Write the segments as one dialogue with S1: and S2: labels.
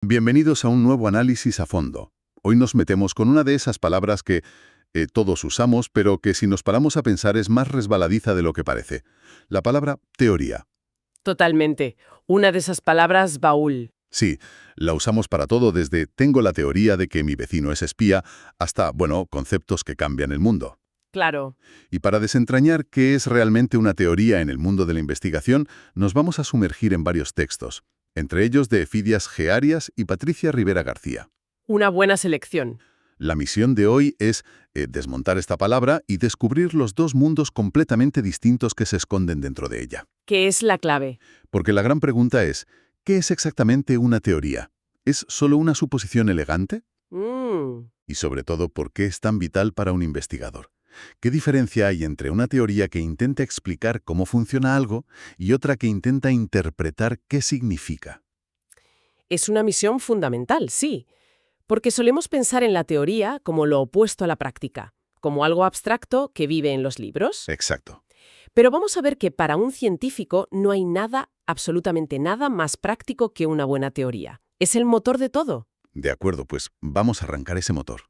S1: Bienvenidos a un nuevo análisis a fondo. Hoy nos metemos con una de esas palabras que todos usamos, pero que si nos paramos a pensar es más resbaladiza de lo que parece. La palabra teoría.
S2: Totalmente. Una de esas palabras baúl.
S1: Sí, la usamos para todo desde tengo la teoría de que mi vecino es espía hasta, bueno, conceptos que cambian el mundo.
S2: Claro.
S1: Y para desentrañar qué es realmente una teoría en el mundo de la investigación, nos vamos a sumergir en varios textos, entre ellos de Fidias G. Arias y Patricia Rivera García.
S2: Una buena selección.
S1: La misión de hoy es desmontar esta palabra y descubrir los dos mundos completamente distintos que se esconden dentro de ella.
S2: ¿Qué es la clave?
S1: Porque la gran pregunta es, ¿qué es exactamente una teoría? ¿Es solo una suposición elegante? Y sobre todo, ¿por qué es tan vital para un investigador? ¿Qué diferencia hay entre una teoría que intenta explicar cómo funciona algo y otra que intenta interpretar qué significa?
S2: Es una misión fundamental, sí. Porque solemos pensar en la teoría como lo opuesto a la práctica, como algo abstracto que vive en los libros.
S1: Exacto.
S2: Pero vamos a ver que para un científico no hay nada, absolutamente nada, más práctico que una buena teoría. Es el motor de todo.
S1: De acuerdo, pues vamos a arrancar ese motor.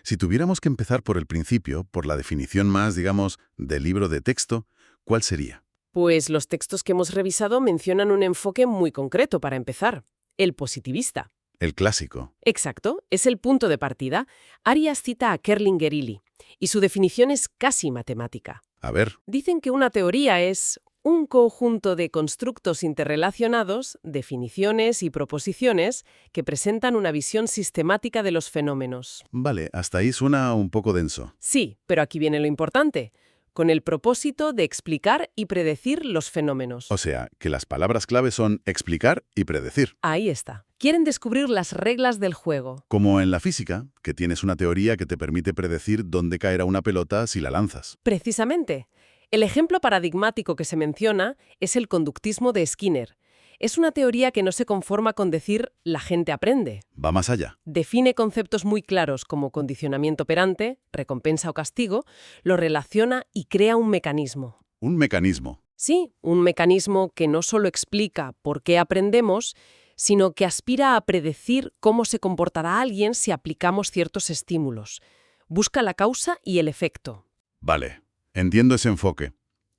S1: Si tuviéramos que empezar por el principio, por la definición más, digamos, del libro de texto, ¿cuál sería?
S2: Pues los textos que hemos revisado mencionan un enfoque muy concreto para empezar, el positivista.
S1: El clásico.
S2: Exacto, es el punto de partida. Arias cita a Kerlinger-Illy, y su definición es casi matemática.
S1: A ver,
S2: Dicen que una teoría es un conjunto de constructos interrelacionados, definiciones y proposiciones que presentan una visión sistemática de los fenómenos.
S1: vale, hasta ahí suena un poco denso.
S2: Sí, pero aquí viene lo importante, con el propósito de explicar y predecir los fenómenos.
S1: O sea, que las palabras clave son explicar y predecir.
S2: Ahí está. Quieren descubrir las reglas del juego.
S1: Como en la física, que tienes una teoría que te permite predecir dónde caerá una pelota si la lanzas.
S2: Precisamente. El ejemplo paradigmático que se menciona es el conductismo de Skinner. Es una teoría que no se conforma con decir «la gente aprende».
S1: Va más allá.
S2: Define conceptos muy claros como condicionamiento operante, recompensa o castigo, lo relaciona y crea un mecanismo.
S1: Un mecanismo.
S2: Sí, un mecanismo que no solo explica por qué aprendemos, sino que aspira a predecir cómo se comportará alguien si aplicamos ciertos estímulos. Busca la causa y el efecto.
S1: Vale, entiendo ese enfoque.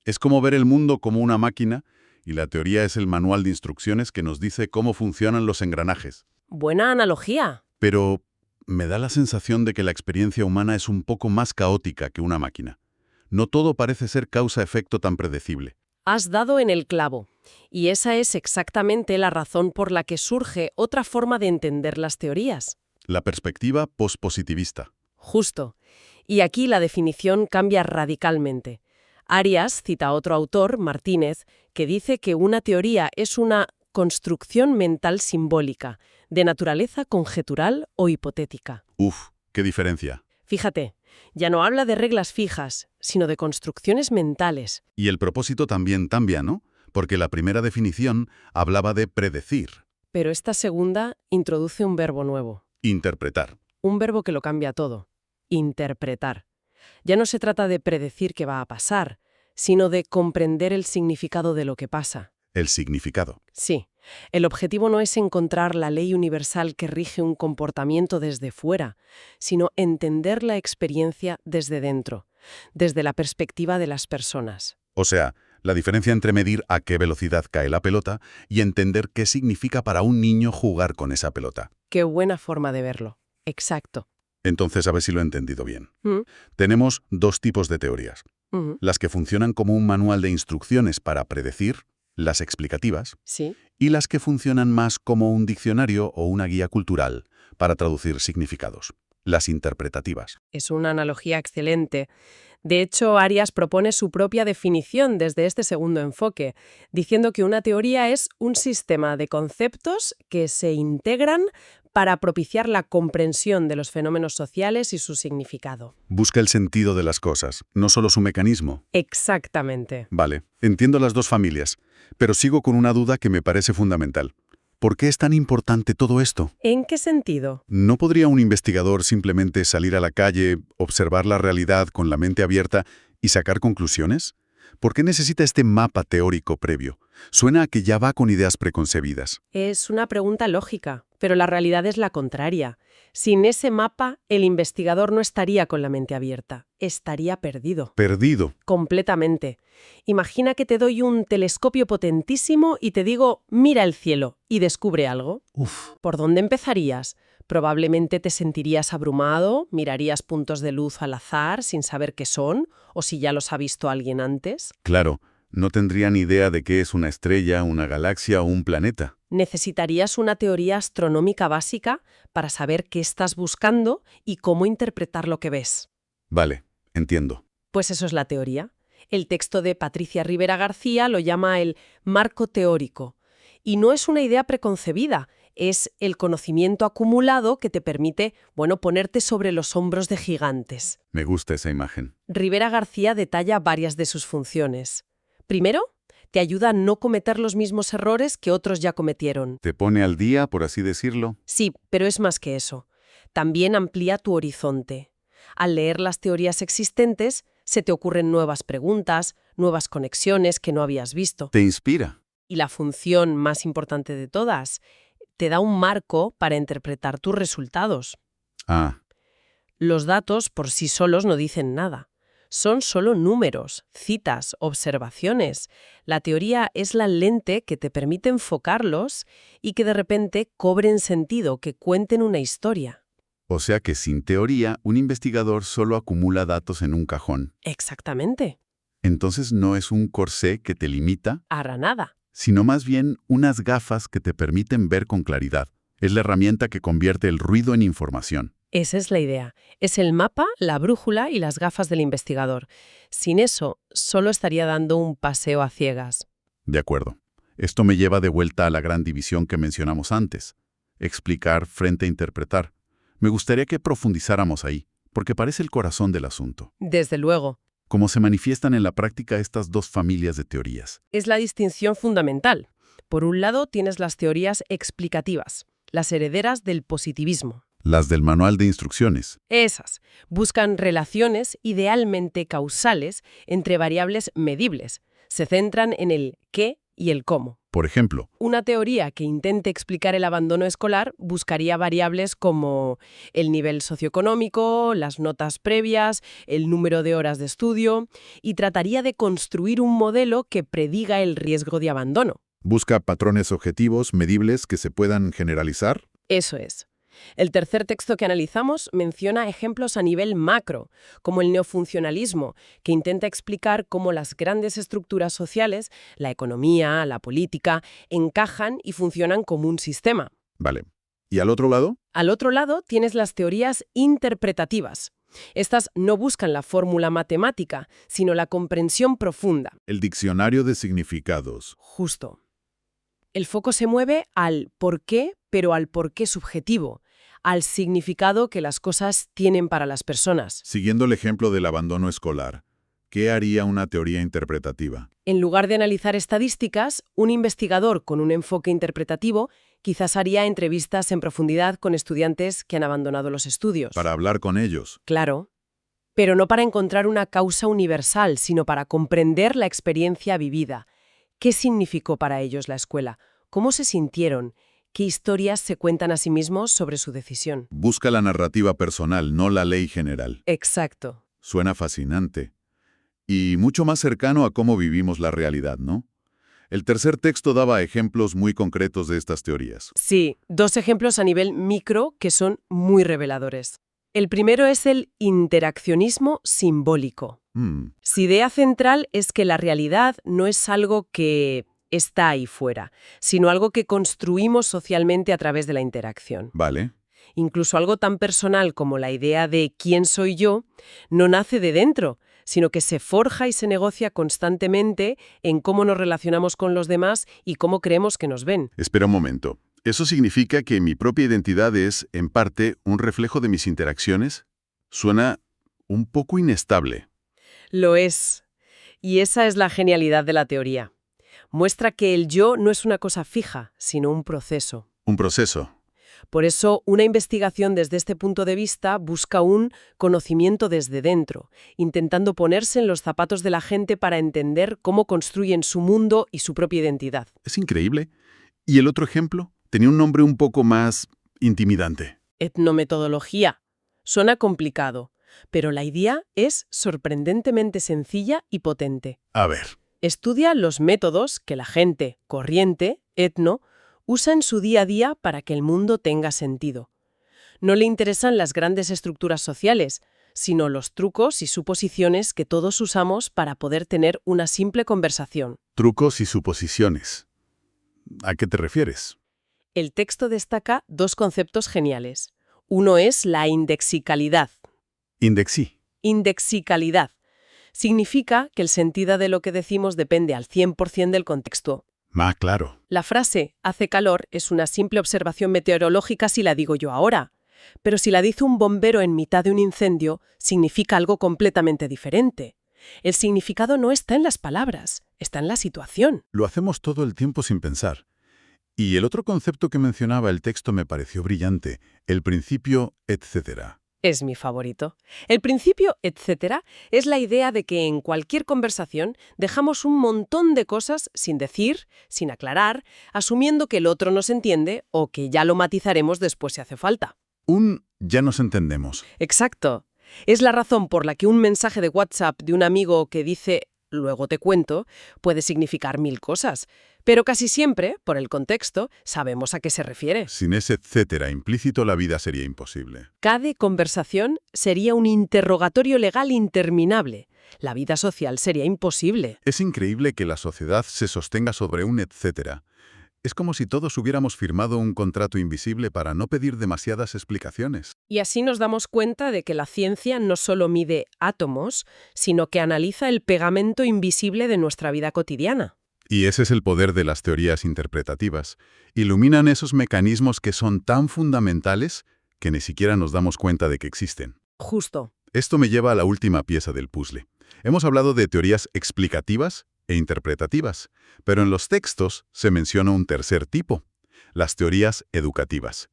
S1: Es como ver el mundo como una máquina y la teoría es el manual de instrucciones que nos dice cómo funcionan los engranajes.
S2: Buena analogía.
S1: Pero me da la sensación de que la experiencia humana es un poco más caótica que una máquina. No todo parece ser causa-efecto tan predecible.
S2: Has dado en el clavo. Y esa es exactamente la razón por la que surge otra forma de entender las teorías.
S1: La perspectiva pospositivista.
S2: Justo. Y aquí la definición cambia radicalmente. Arias cita a otro autor, Martínez, que dice que una teoría es una construcción mental simbólica, de naturaleza conjetural o hipotética.
S1: Uf, qué diferencia.
S2: Fíjate, ya no habla de reglas fijas, sino de construcciones mentales.
S1: Y el propósito también cambia, ¿no? Porque la primera definición hablaba de predecir,
S2: Pero esta segunda introduce un verbo nuevo,
S1: interpretar.
S2: un verbo que lo cambia todo. Interpretar. Ya no se trata de predecir qué va a pasar, sino de comprender el significado de lo que pasa.
S1: El significado.
S2: Sí, el objetivo no es encontrar la ley universal que rige un comportamiento desde fuera, sino entender la experiencia desde dentro, desde la perspectiva de las personas.
S1: O sea, la diferencia entre medir a qué velocidad cae la pelota y entender qué significa para un niño jugar con esa pelota.
S2: Qué buena forma de verlo. Exacto.
S1: Entonces, a ver si lo he entendido bien.
S2: Mm,
S1: Tenemos dos tipos de teorías.
S2: mm,
S1: Las que funcionan como un manual de instrucciones para predecir, las explicativas,
S2: sí.
S1: y las que funcionan más como un diccionario o una guía cultural para traducir significados, las interpretativas.
S2: Es una analogía excelente. De hecho, Arias propone su propia definición desde este segundo enfoque, diciendo que una teoría es un sistema de conceptos que se integran para propiciar la comprensión de los fenómenos sociales y su significado.
S1: Busca el sentido de las cosas, no solo su mecanismo.
S2: Exactamente.
S1: Vale, entiendo las dos familias, pero sigo con una duda que me parece fundamental. ¿Por qué es tan importante todo esto?
S2: ¿En qué sentido?
S1: ¿No podría un investigador simplemente salir a la calle, observar la realidad con la mente abierta y sacar conclusiones? ¿Por qué necesita este mapa teórico previo? Suena a que ya va con ideas preconcebidas.
S2: Es una pregunta lógica, pero la realidad es la contraria. Sin ese mapa, el investigador no estaría con la mente abierta, estaría perdido.
S1: Perdido.
S2: Completamente. Imagina que te doy un telescopio potentísimo y te digo, mira el cielo, y descubre algo.
S1: Uf.
S2: ¿Por dónde empezarías? Probablemente te sentirías abrumado, mirarías puntos de luz al azar sin saber qué son, o si ya los ha visto alguien antes.
S1: Claro, no tendría ni idea de qué es una estrella, una galaxia o un planeta.
S2: Necesitarías una teoría astronómica básica para saber qué estás buscando y cómo interpretar lo que ves.
S1: Vale, entiendo.
S2: Pues eso es la teoría. El texto de Patricia Rivera García lo llama el marco teórico. Y no es una idea preconcebida, es el conocimiento acumulado que te permite, ponerte sobre los hombros de gigantes.
S1: Me gusta esa imagen.
S2: Rivera García detalla varias de sus funciones. Primero, te ayuda a no cometer los mismos errores que otros ya cometieron.
S1: ¿Te pone al día, por así decirlo?
S2: Sí, pero es más que eso. También amplía tu horizonte. Al leer las teorías existentes, se te ocurren nuevas preguntas, nuevas conexiones que no habías visto.
S1: ¿Te inspira?
S2: Y la función más importante de todas, te da un marco para interpretar tus resultados.
S1: Ah,
S2: Los datos por sí solos no dicen nada. Son solo números, citas, observaciones. La teoría es la lente que te permite enfocarlos y que de repente cobren sentido, que cuenten una historia.
S1: o sea que sin teoría, un investigador solo acumula datos en un cajón.
S2: Exactamente.
S1: Entonces no es un corsé que te limita,
S2: Hará nada.
S1: sino más bien unas gafas que te permiten ver con claridad. Es la herramienta que convierte el ruido en información.
S2: Esa es la idea. Es el mapa, la brújula y las gafas del investigador. Sin eso, solo estaría dando un paseo a ciegas.
S1: De acuerdo. Esto me lleva de vuelta a la gran división que mencionamos antes. Explicar frente a interpretar. Me gustaría que profundizáramos ahí, porque parece el corazón del asunto.
S2: Desde luego.
S1: Cómo se manifiestan en la práctica estas dos familias de teorías.
S2: Es la distinción fundamental. Por un lado, tienes las teorías explicativas, las herederas del positivismo.
S1: Las del manual de instrucciones.
S2: Esas buscan relaciones idealmente causales entre variables medibles. Se centran en el qué y el cómo.
S1: Por ejemplo,
S2: Una teoría que intente explicar el abandono escolar buscaría variables como el nivel socioeconómico, las notas previas, el número de horas de estudio, y trataría de construir un modelo que prediga el riesgo de abandono.
S1: busca patrones objetivos, medibles, que se puedan generalizar.
S2: Eso es. El tercer texto que analizamos menciona ejemplos a nivel macro, como el neofuncionalismo, que intenta explicar cómo las grandes estructuras sociales, la economía, la política, encajan y funcionan como un sistema.
S1: Vale. ¿Y al otro lado?
S2: Al otro lado tienes las teorías interpretativas. Estas no buscan la fórmula matemática, sino la comprensión profunda.
S1: El diccionario de significados.
S2: Justo. El foco se mueve al por qué, pero al por qué subjetivo, al significado que las cosas tienen para las personas.
S1: Siguiendo el ejemplo del abandono escolar, ¿qué haría una teoría interpretativa?
S2: En lugar de analizar estadísticas, un investigador con un enfoque interpretativo quizás haría entrevistas en profundidad con estudiantes que han abandonado los estudios.
S1: Para hablar con ellos.
S2: Claro. Pero no para encontrar una causa universal, sino para comprender la experiencia vivida. ¿Qué significó para ellos la escuela? ¿Cómo se sintieron? ¿Qué historias se cuentan a sí mismos sobre su decisión?
S1: Busca la narrativa personal, no la ley general.
S2: Exacto.
S1: Suena fascinante. Y mucho más cercano a cómo vivimos la realidad, ¿no? El tercer texto daba ejemplos muy concretos de estas teorías.
S2: Sí, dos ejemplos a nivel micro que son muy reveladores. El primero es el interaccionismo simbólico. Su idea central es que la realidad no es algo que está ahí fuera, sino algo que construimos socialmente a través de la interacción.
S1: Vale.
S2: Incluso algo tan personal como la idea de quién soy yo no nace de dentro, sino que se forja y se negocia constantemente en cómo nos relacionamos con los demás y cómo creemos que nos ven.
S1: Espera un momento. ¿Eso significa que mi propia identidad es, en parte, un reflejo de mis interacciones? Suena un poco inestable.
S2: Lo es. Y esa es la genialidad de la teoría. Muestra que el yo no es una cosa fija, sino un proceso.
S1: Un proceso.
S2: Por eso, una investigación desde este punto de vista busca un conocimiento desde dentro, intentando ponerse en los zapatos de la gente para entender cómo construyen su mundo y su propia identidad.
S1: Es increíble. ¿Y el otro ejemplo? Tenía un nombre un poco más intimidante.
S2: Etnometodología. Suena complicado, pero la idea es sorprendentemente sencilla y potente.
S1: A ver.
S2: Estudia los métodos que la gente corriente, etno, usa en su día a día para que el mundo tenga sentido. No le interesan las grandes estructuras sociales, sino los trucos y suposiciones que todos usamos para poder tener una simple conversación.
S1: Trucos y suposiciones. ¿A qué te refieres?
S2: El texto destaca dos conceptos geniales. Uno es la indexicalidad.
S1: Indexí.
S2: Indexicalidad. Significa que el sentido de lo que decimos depende al 100% del contexto.
S1: Claro.
S2: La frase «hace calor» es una simple observación meteorológica si la digo yo ahora. Pero si la dice un bombero en mitad de un incendio, significa algo completamente diferente. El significado no está en las palabras, está en la situación.
S1: Lo hacemos todo el tiempo sin pensar. Y el otro concepto que mencionaba el texto me pareció brillante, el principio etcétera.
S2: Es mi favorito. El principio, etcétera, es la idea de que en cualquier conversación dejamos un montón de cosas sin decir, sin aclarar, asumiendo que el otro nos entiende o que ya lo matizaremos después si hace falta.
S1: Ya nos entendemos.
S2: Exacto. Es la razón por la que un mensaje de WhatsApp de un amigo que dice «luego te cuento» puede significar 1000 cosas. Pero casi siempre, por el contexto, sabemos a qué se refiere.
S1: Sin ese etcétera implícito la vida sería imposible.
S2: Cada conversación sería un interrogatorio legal interminable. La vida social sería imposible.
S1: Es increíble que la sociedad se sostenga sobre un etcétera. Es como si todos hubiéramos firmado un contrato invisible para no pedir demasiadas explicaciones.
S2: Y así nos damos cuenta de que la ciencia no solo mide átomos, sino que analiza el pegamento invisible de nuestra vida cotidiana.
S1: Y ese es el poder de las teorías interpretativas. Iluminan esos mecanismos que son tan fundamentales que ni siquiera nos damos cuenta de que existen.
S2: Justo.
S1: Esto me lleva a la última pieza del puzzle. Hemos hablado de teorías explicativas e interpretativas, pero en los textos se menciona un tercer tipo, las teorías educativas.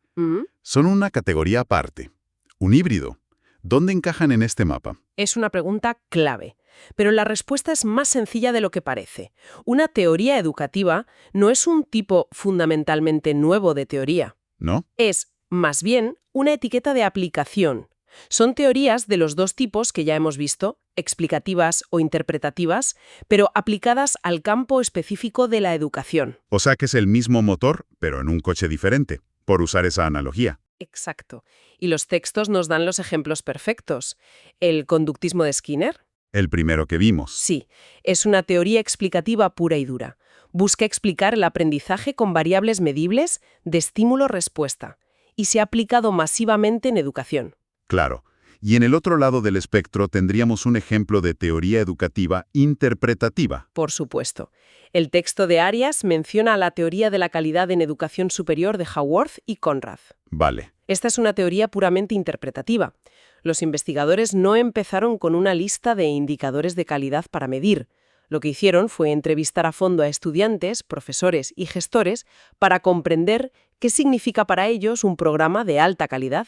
S1: Son una categoría aparte, un híbrido. ¿Dónde encajan en este mapa?
S2: Es una pregunta clave, pero la respuesta es más sencilla de lo que parece. Una teoría educativa no es un tipo fundamentalmente nuevo de teoría.
S1: ¿No?
S2: Es, más bien, una etiqueta de aplicación. Son teorías de los dos tipos que ya hemos visto, explicativas o interpretativas, pero aplicadas al campo específico de la educación.
S1: O sea que es el mismo motor, pero en un coche diferente, por usar esa analogía.
S2: Exacto. Y los textos nos dan los ejemplos perfectos. El conductismo de Skinner.
S1: El primero que vimos.
S2: Sí, es una teoría explicativa pura y dura. Busca explicar el aprendizaje con variables medibles de estímulo-respuesta y se ha aplicado masivamente en educación.
S1: Claro. Y en el otro lado del espectro tendríamos un ejemplo de teoría educativa interpretativa.
S2: Por supuesto. El texto de Arias menciona la teoría de la calidad en educación superior de Haworth y Conrad.
S1: Vale.
S2: Esta es una teoría puramente interpretativa. Los investigadores no empezaron con una lista de indicadores de calidad para medir. Lo que hicieron fue entrevistar a fondo a estudiantes, profesores y gestores para comprender qué significa para ellos un programa de alta calidad.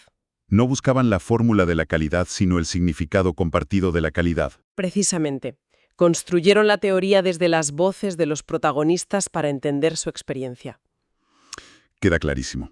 S1: No buscaban la fórmula de la calidad, sino el significado compartido de la calidad.
S2: Precisamente. Construyeron la teoría desde las voces de los protagonistas para entender su experiencia.
S1: Queda clarísimo.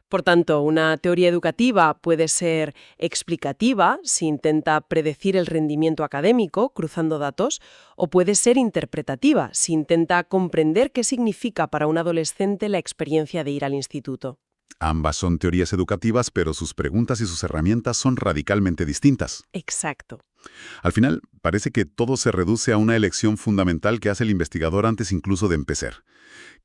S2: Por tanto, una teoría educativa puede ser explicativa, si intenta predecir el rendimiento académico cruzando datos, o puede ser interpretativa, si intenta comprender qué significa para un adolescente la experiencia de ir al instituto.
S1: Ambas son teorías educativas, pero sus preguntas y sus herramientas son radicalmente distintas.
S2: Exacto.
S1: Al final, parece que todo se reduce a una elección fundamental que hace el investigador antes incluso de empezar.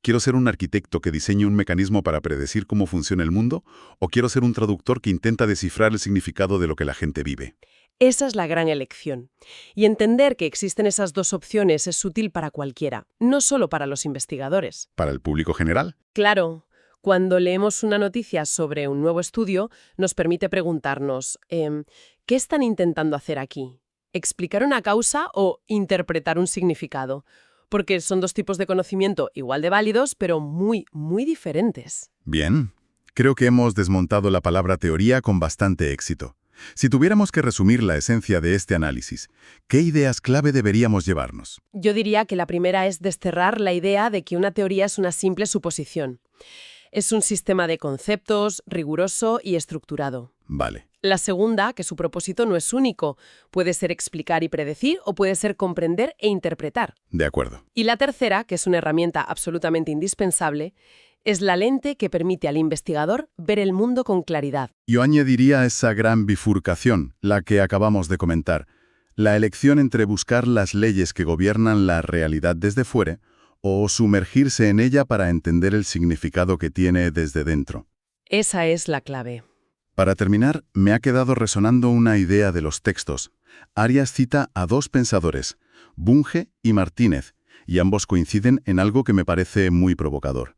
S1: ¿Quiero ser un arquitecto que diseñe un mecanismo para predecir cómo funciona el mundo? ¿O quiero ser un traductor que intenta descifrar el significado de lo que la gente vive?
S2: Esa es la gran elección. Y entender que existen esas dos opciones es útil para cualquiera, no solo para los investigadores.
S1: ¿Para el público general?
S2: Claro. Cuando leemos una noticia sobre un nuevo estudio, nos permite preguntarnos, ¿qué están intentando hacer aquí? ¿Explicar una causa o interpretar un significado? Porque son dos tipos de conocimiento igual de válidos, pero muy, muy diferentes.
S1: Bien. Creo que hemos desmontado la palabra teoría con bastante éxito. Si tuviéramos que resumir la esencia de este análisis, ¿qué ideas clave deberíamos llevarnos?
S2: Yo diría que la primera es desterrar la idea de que una teoría es una simple suposición. Es un sistema de conceptos, riguroso y estructurado.
S1: Vale.
S2: La segunda, que su propósito no es único. Puede ser explicar y predecir o puede ser comprender e interpretar.
S1: De acuerdo.
S2: Y la tercera, que es una herramienta absolutamente indispensable, es la lente que permite al investigador ver el mundo con claridad.
S1: Yo añadiría esa gran bifurcación, la que acabamos de comentar, la elección entre buscar las leyes que gobiernan la realidad desde fuera o sumergirse en ella para entender el significado que tiene desde dentro.
S2: Esa es la clave.
S1: Para terminar, me ha quedado resonando una idea de los textos. Arias cita a dos pensadores, Bunge y Martínez, y ambos coinciden en algo que me parece muy provocador.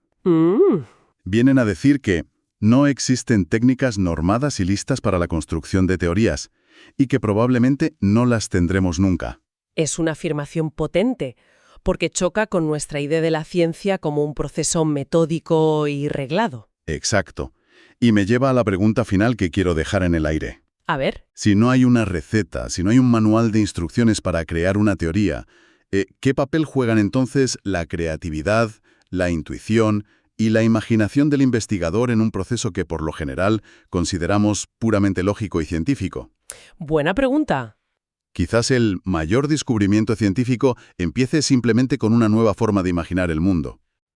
S1: Vienen a decir que no existen técnicas normadas y listas para la construcción de teorías, y que probablemente no las tendremos nunca.
S2: Es una afirmación potente, porque choca con nuestra idea de la ciencia como un proceso metódico y reglado.
S1: Exacto. Y me lleva a la pregunta final que quiero dejar en el aire.
S2: A ver.
S1: Si no hay una receta, si no hay un manual de instrucciones para crear una teoría, ¿qué papel juegan entonces la creatividad, la intuición y la imaginación del investigador en un proceso que por lo general consideramos puramente lógico y científico?
S2: Buena pregunta.
S1: Quizás el mayor descubrimiento científico empiece simplemente con una nueva forma de imaginar el mundo.